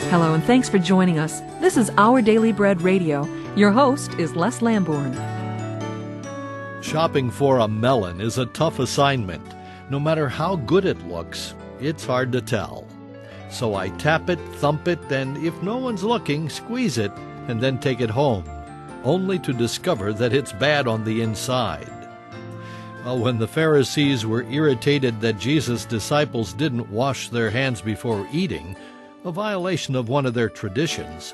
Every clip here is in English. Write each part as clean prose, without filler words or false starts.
Hello, and thanks for joining us. This is Our Daily Bread Radio. Your host is Les Lambourne. Shopping for a melon is a tough assignment. No matter how good it looks, it's hard to tell. So I tap it, thump it, and if no one's looking, squeeze it, and then take it home, only to discover that it's bad on the inside. Well, when the Pharisees were irritated that Jesus' disciples didn't wash their hands before eating, a violation of one of their traditions,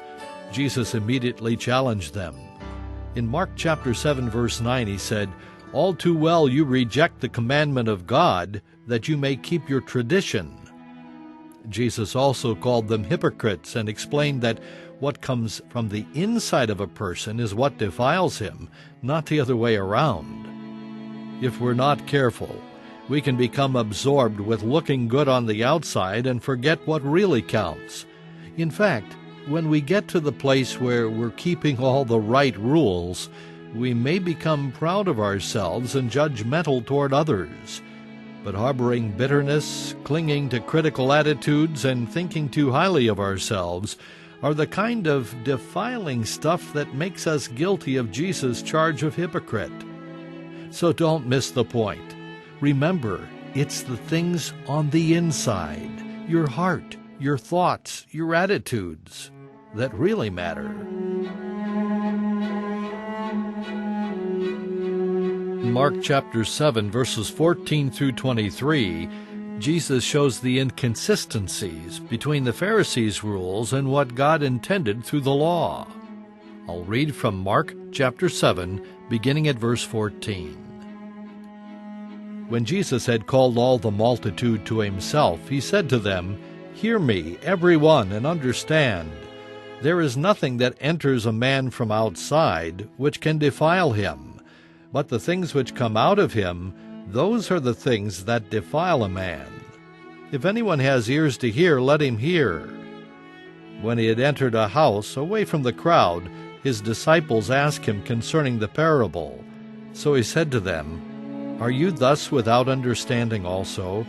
Jesus immediately challenged them. In Mark chapter 7, verse 9, he said, "All too well you reject the commandment of God, that you may keep your tradition." Jesus also called them hypocrites and explained that what comes from the inside of a person is what defiles him, not the other way around. If we're not careful, we can become absorbed with looking good on the outside and forget what really counts. In fact, when we get to the place where we're keeping all the right rules, we may become proud of ourselves and judgmental toward others. But harboring bitterness, clinging to critical attitudes, and thinking too highly of ourselves are the kind of defiling stuff that makes us guilty of Jesus' charge of hypocrite. So don't miss the point. Remember, it's the things on the inside, your heart, your thoughts, your attitudes, that really matter. In Mark chapter 7, verses 14 through 23, Jesus shows the inconsistencies between the Pharisees' rules and what God intended through the law. I'll read from Mark chapter 7, beginning at verse 14. When Jesus had called all the multitude to himself, he said to them, "Hear me, every one, and understand. There is nothing that enters a man from outside which can defile him, but the things which come out of him, those are the things that defile a man. If anyone has ears to hear, let him hear." When he had entered a house, away from the crowd, his disciples asked him concerning the parable. So he said to them, "Are you thus without understanding also?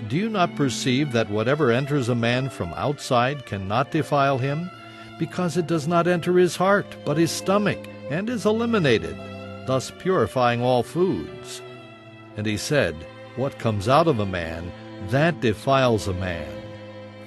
Do you not perceive that whatever enters a man from outside cannot defile him? Because it does not enter his heart, but his stomach, and is eliminated, thus purifying all foods." And he said, "What comes out of a man, that defiles a man.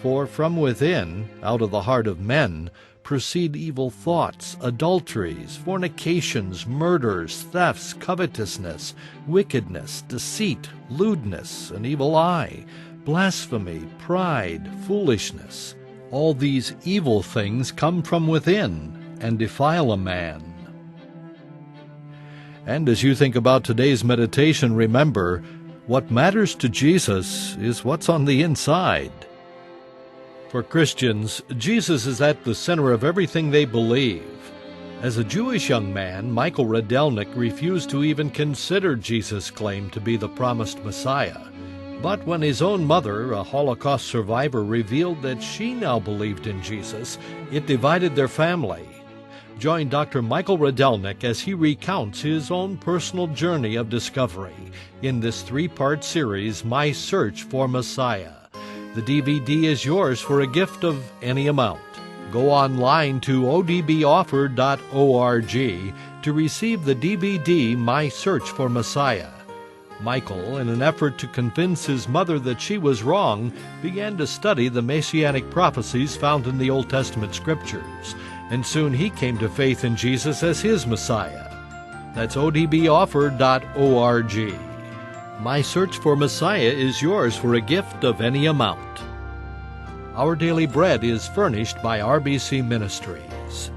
For from within, out of the heart of men, proceed evil thoughts, adulteries, fornications, murders, thefts, covetousness, wickedness, deceit, lewdness, an evil eye, blasphemy, pride, foolishness. All these evil things come from within and defile a man." And as you think about today's meditation, remember, what matters to Jesus is what's on the inside. For Christians, Jesus is at the center of everything they believe. As a Jewish young man, Michael Radelnik refused to even consider Jesus' claim to be the promised Messiah. But when his own mother, a Holocaust survivor, revealed that she now believed in Jesus, it divided their family. Join Dr. Michael Radelnik as he recounts his own personal journey of discovery in this three-part series, My Search for Messiah. The DVD is yours for a gift of any amount. Go online to odboffer.org to receive the DVD, My Search for Messiah. Michael, in an effort to convince his mother that she was wrong, began to study the messianic prophecies found in the Old Testament scriptures, and soon he came to faith in Jesus as his Messiah. That's odboffer.org. My Search for Messiah is yours for a gift of any amount. Our Daily Bread is furnished by RBC Ministries.